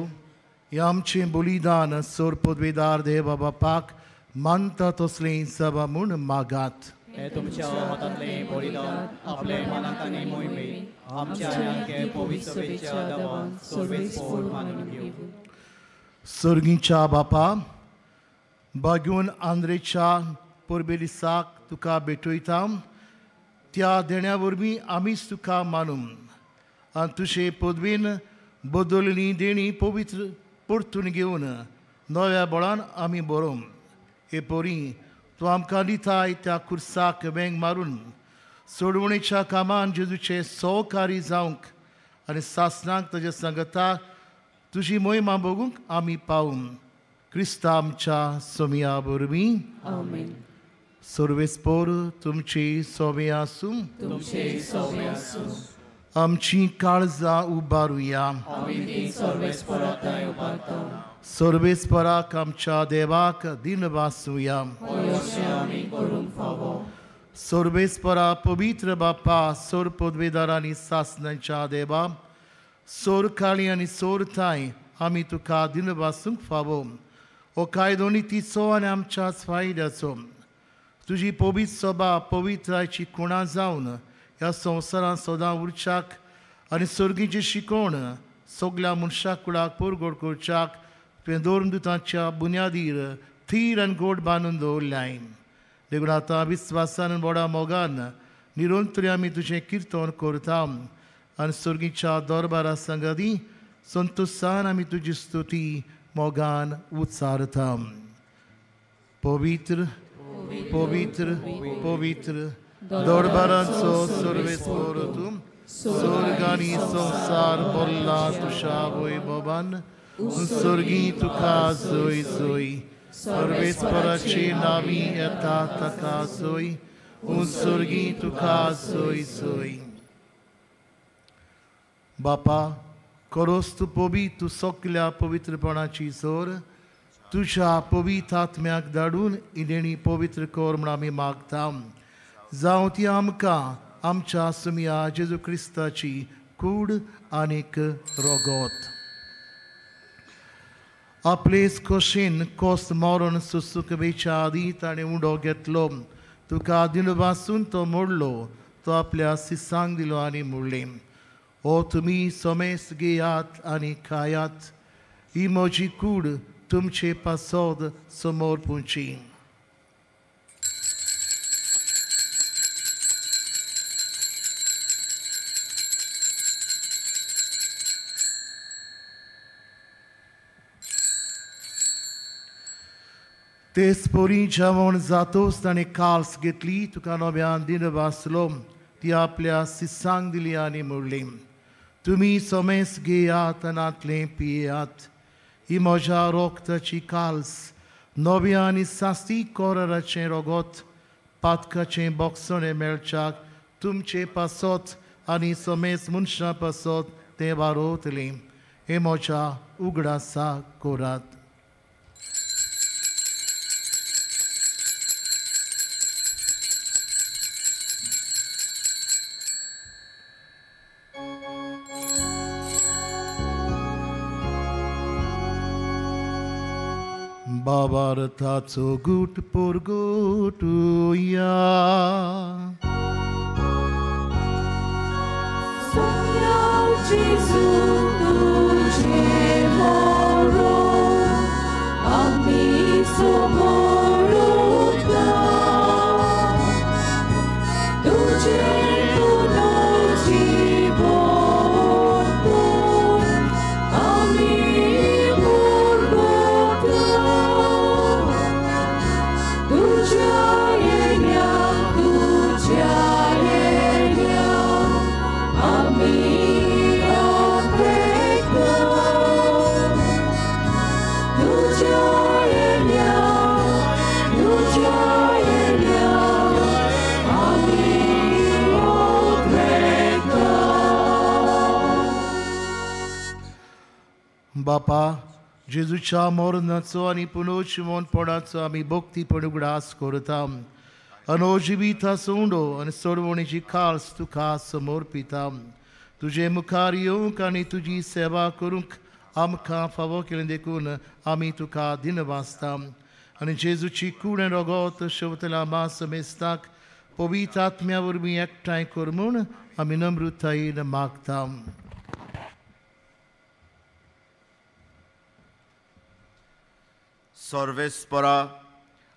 हे आमचें बलिदान सोर पदवेदार देवा बापाक मानता तसलें सभा म्हूण मागात. हे तुमच्या हातांतलें बलिदान आपले मनांत आनी मोहिमेंत आमच्या आंगे पवित्र सभेच्या दावान सर्वेस्पोर मानून घेवं. सर्गीच्या बापा, बागून आंद्रेच्या पोरबेलिसाक तुका भेटयता. त्या देण्या वरवीं आमीच तुका मानून आनी तुजे पदवेन बदलली देणी पवित्र परतून घेवन नव्या बळान आमी बरोवं. हे पोरी तूं आमकां दिताय त्या खुर्साक वेंग मारून सोडवणेच्या कामान जेजूचे सहकारी जावंक आनी सासणाक ताच्या संगताक तुजी मोहिमा बगूंक आमी पावूं. क्रिस्ता आमच्या समिया वरवीं. आमेन. सर्वेस्पोर तुमची सवय आसूं. तुमचे सवय आसूं. आमची काळजां उबारुया. आमी ती सर्वेस्पराताय उबारता. सर्वेस्पराक आमच्या देवाक दिन वासुया. अशें आमी करूंक फावो. सर्वेस्परा पवित्र बापा, सोर पदवेदार आनी सासणांच्या देवा, सोर काळी आनी सोर थाय आमी तुका दिन वासूंक फावो. हो कायदो नितीचो आनी आमच्याच फायद्याचो. तुजी पवित्र सभा पवित्राची खुणा जावन ह्या संवसारांत सदां उरच्याक आनी सर्गीची शिकोवण सगल्या मनशाक कुळाक परगोड करच्याक तुवें दोरदुतांच्या बुन्यादीर थीर आनी गोड बांदून दवरल्याय. देखून आतां विस्वासान आनी व्हडा मोगान निरंतरी आमी तुजें किर्तन करता आनी सर्गीच्या दरबारा संगती संतोशान आमी तुजी स्तुती मोगान उच्चारता. पवित्र पवित्र पवित्र दौड़बारांचो सर्वेस्पोरतूम स्वर्गानी संसार बोल्ला तुषा वोय बोबान स्वर्गी तुका जोय जोय सर्वेस्पराची नामी येता ताका जोय स्वर्गी तुका जोय जोय बापा करोस तू पवित्र सगळ्या पवित्रपणाची जोर तुझ्या पवित्र आत्म्याक धाडून इदेणी पवित्र कर म्हूण आमी मागता जावं ती आमकां आमच्या सुमया जेजू क्रिस्ताची कूड आनीक रोगोत आपलेच खोशेन कोस्त मरण सुसुकवेच्या आदी ताणें उडो घेतलो तुका दिनपासून तो मोडलो तो आपल्या सिसांक दिलो आनी मोडलें ओ तुमी सोमेस घेयात आनी खायात ही म्हजी कूड तुमचे पासोद समोर पुंची तेच पोरी जेवण जातोच ताणें काल्स घेतली तुका नव्यान दिन वाचलो ती आपल्या सिसांक दिली आनी मोडली तुमी सोमेस घेयात आनातलें पियेयात ही म्हज्या रोगताची काल्स नव्या आनी सास्ती कोराराचें रोगोत पातकाचें बोगसणें मेळच्याक तुमचे पासत आनी सोमेस मनशां पासत तें वारोतलें हें म्हज्या उगडासा कोरात बाबार्थाचो गूट पोरगोटुया Jezu tuझे मोरो आमी समोरुता तुझे पुनो जीवन आमी बापा जेजूच्या मरणाचो आनी पुनर्जीवनपणाचो आमी भक्तीपण उगडास करता अनोजिवीत सोंडो आनी सोडवणेची काल्स तुका समर्पिता तुजे मुखार येवंक आनी तुजी सेवा करूंक आमकां फावो केलें देखून आमी तुका दिन वाचता आनी जेजूची कूड आनी रोगोत शेवतल्या मास मेस्ताक पवित्र आत्म्या वरवीं एकठांय कर म्हूण आमी नम्रतायेन मागता सर्वेस्परा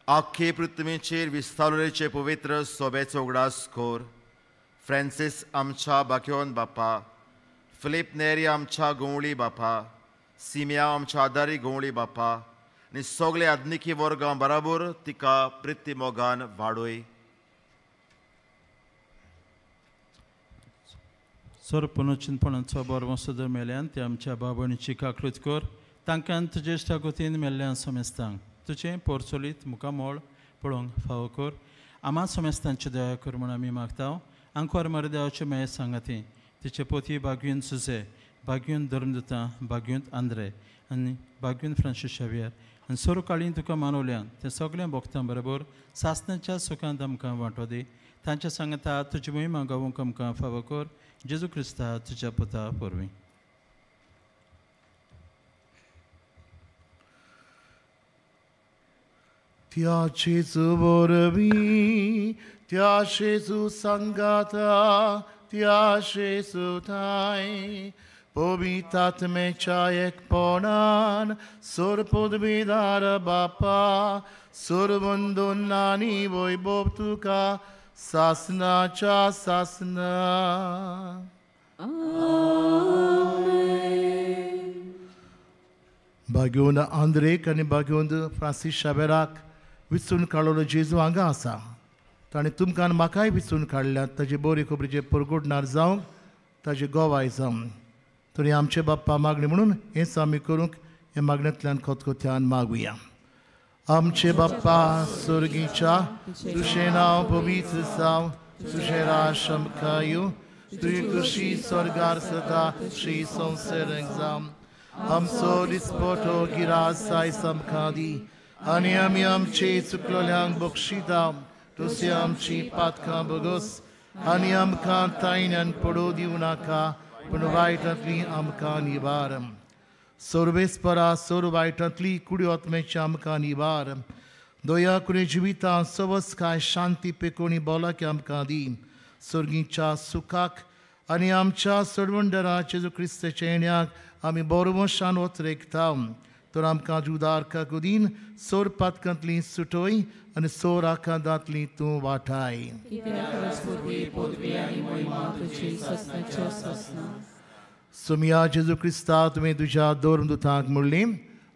आख्खे पृथ्वीचेर विस्तारलेचे पवित्र सोबेचो उगडास कोर फ्रांसीस आमच्या बाकियोन बापा फिलिप नेरी आमच्या गोवळी बापा सिमिया आमच्या आदारी गोवळी बापा आनी सगळे आदनिकी वर्गां बराबर तिका प्रिती मोगान वाडोय सर पुनर्चिंतपणाचो बरो सुदर मेल्यान ते आमच्या बाबणीची काकृत कर तांकां तुजे इश्टागोतीन मेल्ल्यान समेस्तांक तुजें पोरचोलीत मुखामोळ पळोवंक फावो कर आमा समेस्तांची दया कर म्हूण आमी मागता आंकोर मरदेवाचे मेळ सांगाती तिचे पोती बागुयन सुजे बागुयन धर्मदुतां बागुयंत आंद्रे आनी बागुयन फ्रांसीस शावियर आनी सोर काळीं तुका मानवल्यान ते सगळ्या भक्तां बरोबर सासणाच्या सुखांत आमकां वांटो दी तांच्या सांगता तुजी मोहिमा गावूंक आमकां फावो कर जेजू क्रिस्ता तुज्या पुता परवीं त्या जेजू वरवीं त्या जेजू संगाता त्या जेजू थाय पवित्र आत्म्याच्या एकपणान सोर पदवीदार बापा सोर वंदन आनी वैभव तुका सासनाच्या सासना बागुंद आंद्रेक आनी बागुंद फ्रांसीस शावेराक विचून काडलेलो जेजू हांगा आसा. ताणें तुमकां आनी म्हाकाय विचून काडल्यात. ताजे बरे खबरीचे परगोडणार जावंक ताजे गोवाय जावं. तरी आमचे बाप्पा मागणी म्हणून हेंच आमी करूंक हे मागण्यांतल्यान खतखत्यान मागुया. आमचे बाप्पा स्वर्गीच्या तुजें नांव पवित्र जावं. तुजें राज आमकां येवं. तुजी खुशी स्वर्गार जाता तशी संवसाराक जावं. आमचो दिसपटो गिरास आयज आमकां दी आनी आमी आमचे चुकलोल्यांक बक्षिता तशी आमची पातकां बगस आनी आमकां तायण्यान पडो दिवं नाका पूण वायटांतली आमकां निवार. सर्वेस्परा सोर वायटांतली कुडी आत्मेची आमकां निवार. दया करून जिवितां सवस काय शांती पेकोणी बोलाकी आमकां दी. सर्गीच्या सुखाक आनी आमच्या सडवंडरा जेजू क्रिस्ताच्या येण्याक आमी बोरवशान वतरेकता. तर आमकां जुदारका कुदीन सोर पातकांतली सुटोय आनी सोर आकांतांतली तूं वाटाय. सुमिया जेजू क्रिस्ता तुवें तुज्या दोरदुतांक म्हणलें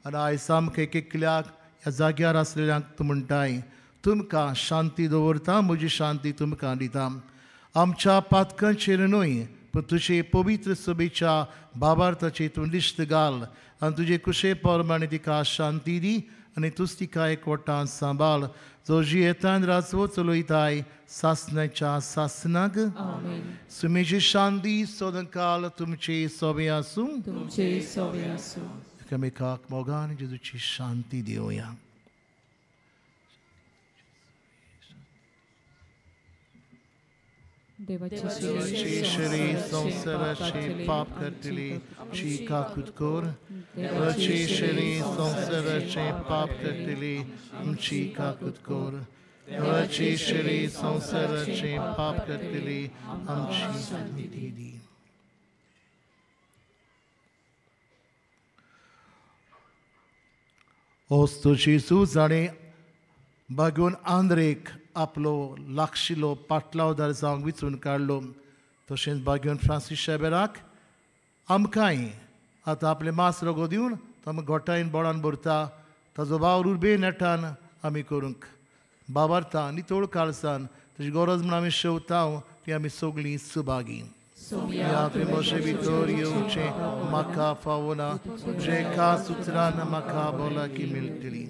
आनी आयज आमकां एकल्याक ह्या जाग्यार आसलेल्यांक तूं म्हणटाय तुमकां शांती दवरता म्हजी शांती तुमकां दिता. आमच्या पातकांचेर न्हय पूण तुजे पवित्र सभेच्या बाबार्थाची तूं दिश्ट घाल आनी तुजे कुशे प्रमाणे तिका शांती दी आनी तुज तिका एकवटान सांबाळ. जो जी येतान राजवो चलयताय सासनाच्या सासनाक. सुमेची शांती सदकाल तुमचे सोबे आसूं. एकामेकाक मोगान जेजूची शांती दिवया. देवाची शरीर संसाराचे पाप करतले चिका कुदकोर. देवाचे शरीर संसाराचे पाप करतले चिका कुदकोर. देवाचे शरीर संसाराचे पाप करतले आमची शांती दी. ओस्तो जेजू जाणें बागून आंद्रेक आपलो लागशिल्लो पाटलावदार जावंक विचून काडलो तशेंच बागेवन फ्रांसीस शेबेराक आमकांय आतां आपले मास रगो दिवन तो आमी गोठायन बोडान भरता. ताजो भाव रुबे नेटान आमी करूंक बाबार्था नितोळ काळसान ताची गरज म्हूण आमी शेवता ती आमी सगळीं सुभागी. मोशे भितर येवचें म्हाका फावना जे खास उतरान म्हाका बोलाकी मेळटली.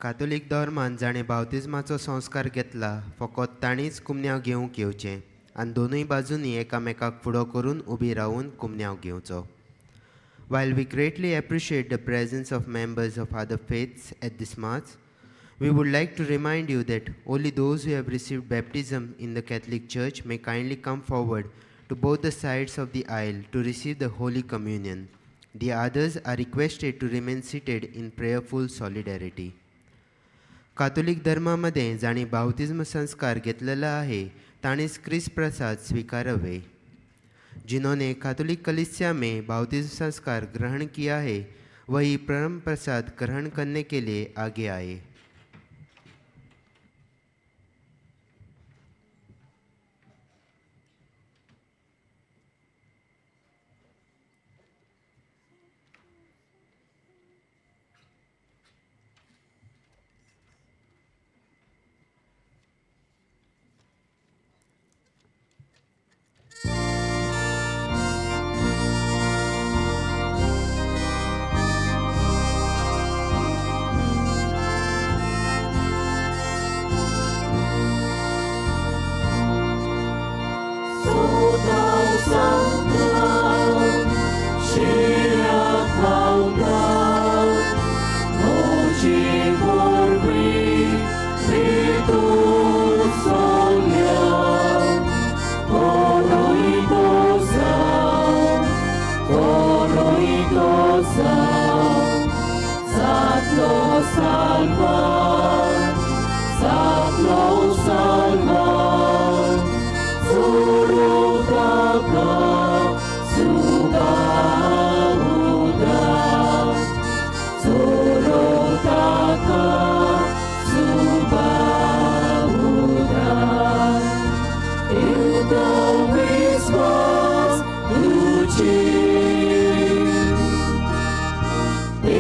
कातोलीक धर्मान जाणें बावतिजमाचो संस्कार घेतला फकत ताणीच कुमन्याव घेवंक येवचें आनी दोनूय बाजूंनी एकामेकाक फुडो करून उबी रावन कुमन्याव घेवचो. While we greatly appreciate the presence of members of other faiths at this Mass, we would like to remind you that only those who have received baptism in the Catholic Church may kindly come forward to both the sides of the aisle to receive the Holy Communion. The others are requested to remain seated in prayerful solidarity. कातोलिक धर्मामध्ये जाणी बावतिज्म संस्कार घेतलेला आहे ताणीच क्रिस्त प्रसाद स्वीकारावे. जिन्होंने कातोलिक कलीसिया में बावतिज्म संस्कार ग्रहण किया है वही परम प्रसाद ग्रहण करने के लिए आगे आए.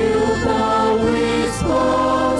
Eu dou esforço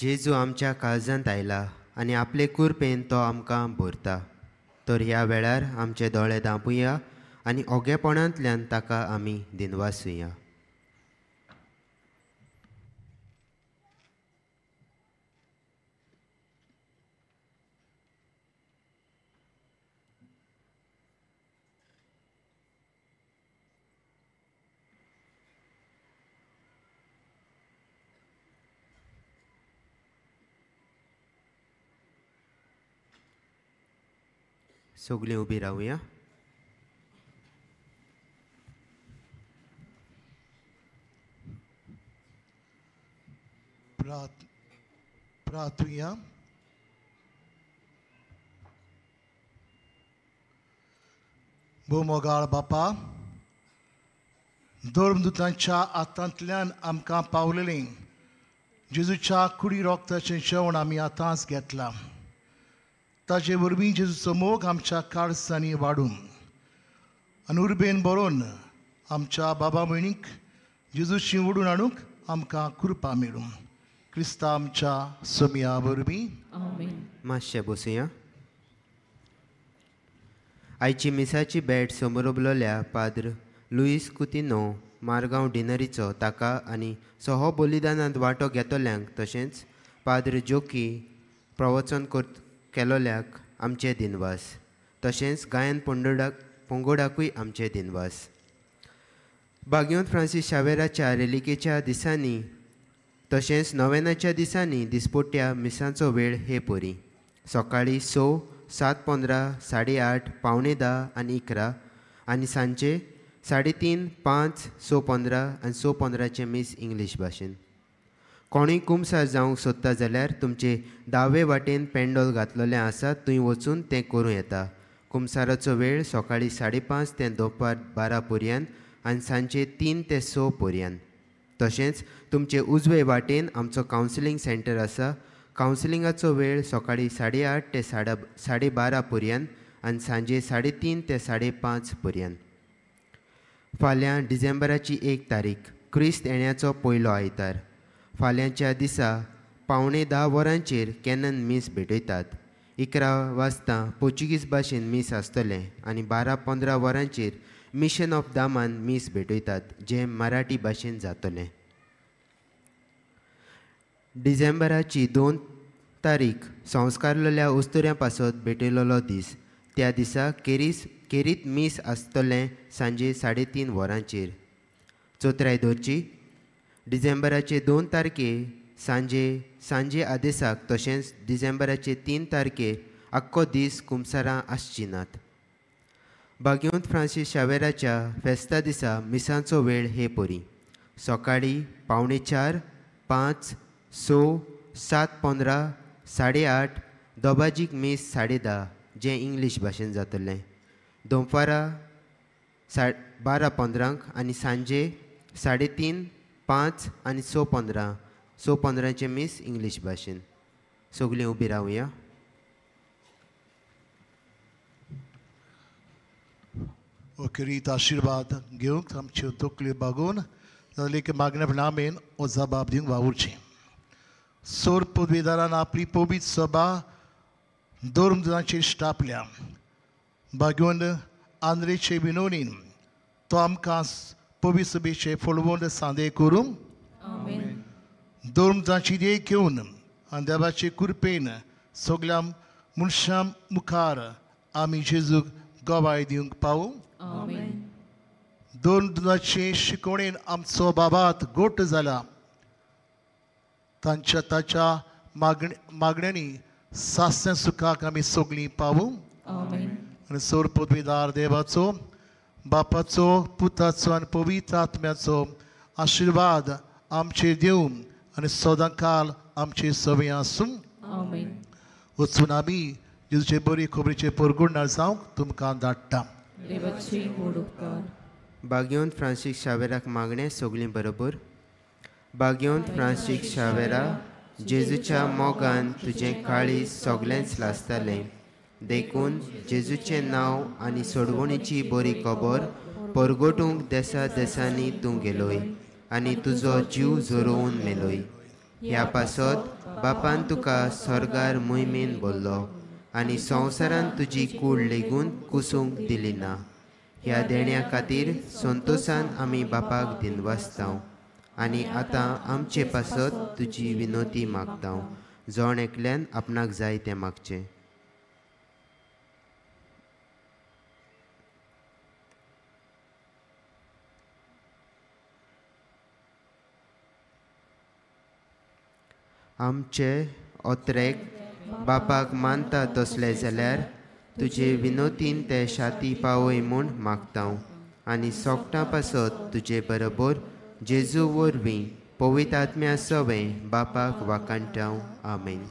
जेजू आमच्या काळजांत आयला आनी आपले कुरपेन तो आमकां भरता. तर ह्या वेळार आमचे दोळे धांपुया आनी ओगेपणांतल्यान ताका आमी दिनवासुया. सगळीं उबी रावया. प्रार्थुया. भोवमोगाळ बापा, धर्मदुतांच्या हातांतल्यान आमकां पावलेलें जेजूच्या कुडी रोगताचें जेवण आमी आतांच घेतलां. ताचे वरवीं जेजूचो मोग आमच्या काळजांनी वाडून आनी उर्बेन बरोवन आमच्या बाबा भयणीक जेजूची ओडून हाडूंक आमकां कृपा मेळूं. क्रिस्ता आमच्या सोमया वरवीं. मातशें बसुया. आयची मिसाची भेट समोर उबलोल्या पाद्र लुईस कुतिनो मारगांव डिनरीचो ताका आनी सोहो बलिदानांत वांटो घेतल्यांक तशेंच पाद्र जोकी प्रवचन केलोल्याक आमचे दिनवास. तशेंच गायन पोंगोडाकूय आमचे दिनवास. भाग्यवंत फ्रांसीस शावेराच्या रेलिकेच्या दिसांनी तशेंच नोवेनाच्या दिसांनी दिसपट्ट्या मिसांचो वेळ हे परी. सकाळीं 6, 7:15, 8:30, 9:45 आनी 11 आनी सांजे 3:30, 5, 6:15 आनी 6:15 मीस इंग्लीश भाशेन. कोणूय कुमसार जावंक सोदता जाल्यार तुमचे दावे वाटेन पेंडोल घातलेलें आसा थंय वचून तें करूं येता. कुमसाराचो वेळ सकाळीं 5:30 ते दोपार 12 पर्यंत आनी सांजे 3 ते 6 पर्यंत. तशेंच तुमचे उजवे वाटेन आमचो कावन्सिलींग सेंटर आसा. कावन्सिलिंगाचो वेळ सकाळीं 8:30 ते 12:30 पर्यंत आनी सांजे 3:30 ते 5:30 पर्यंत. फाल्यां डिसेंबराची 1 तारीख क्रिस्त येण्याचो पयलो आयतार. फाल्यांच्या दिसा 9:15 वरांचेर कॅनन मीस भेटयतात. 11 वाजता पोर्चुगीज भाशेन मीस आसतलें आनी 12-15 वरांचेर मिशन ऑफ दामान मीस भेटयतात जें मराठी भाशेन जातलें. डिसेंबराची 2 तारीख संस्कारलेल्या उस्तुऱ्यां पासत भेटयलोलो दीस. त्या दिसा केरीत मीस आसतलें सांजे 3:30 वरांचेर. चोत्रायदोरची डिसेंबराचे 2 तारखे सांजे आदेसाक तशेंच डिसेंबराचे 3 तारखेर आख्खो दीस कुमसारां आसची नात. भाग्यवंत फ्रांसीस शावेराच्या फेस्ता दिसा मिसांचो वेळ हे परी. सकाळीं 4:45, 5, 6, 7:15, 8:30 दोबाजीक मीस 10:30 जें इंग्लीश भाशेन जातलें. दनपारां 12:15 आनी सांजे 3:30, 5 आनी 6:15 मीस इंग्लीश भाशेन. सगळीं उबी रावया. किरीत आशीर्वाद घेवंक आमच्यो तकल्यो बागोवन जाल्यार मागण्या नामेन हो जबाब दिवंक वावुरचें. सोर पदवीदारान आपली पवित्र सभा धर्मदांचेर स्टापल्या. भाग्यवंत आंद्रेचे विनोनीन तो आमकां पवित्र सभेचे फळवंत सांदे करूं. धर्मदांची देख घेवन आनी देवाचे कृपेन सगळ्या मनशां मुखार आमी जेजूक गवाय दिवंक पावूं. धर्मदांचे शिकवणेन आमचो बाबात गोट जाला. ताच्या मागण्यांनी सासल्या सुखाक आमी सगळीं पावूं. आनी सोर पदवीदार देवाचो बापाचो पुताचो आनी पवित्र आत्म्याचो आशिर्वाद आमचेर दिवं आनी सदां काल आमचे सवय आसूं. वचून आमी जेजूचे बरी खबरीचे परगुणनार जावंक तुमकां धाडटा. भाग्यवंत फ्रांसीस शावेराक मागणें सगळीं बरोबर. भाग्यवंत फ्रांसीस शावेरा, जेजूच्या मोगान तुजें काळीज सगळेंच लासतालें. देखून जेजूचें नांव आनी सोडवणीची बरी खबर परगटूंक देसा देसांनी तूं गेलोय आनी तुजो जीव झरोवन मेलोय. ह्या पासत बापान तुका स्वर्गार मोहिमेन भरलो आनी संवसारान तुजी कूड लेगून कुसूंक दिली ना. ह्या देण्या खातीर संतोशान आमी बापाक दिनवासतांव आनी आतां आमचे पासत तुजी विनोती मागतांव. जोण एकल्यान आपणाक जाय तें मागचें. आमचे ओत्रेक बापाक मानता तसले जाल्यार तुजे विनोतीन ते शाती पावय म्हूण मागतांव आनी सोगटां पासत तुजे बरोबर जेजू वरवीं पवित्र आत्म्या सवें बापाक वाकाणटाव. आमेन.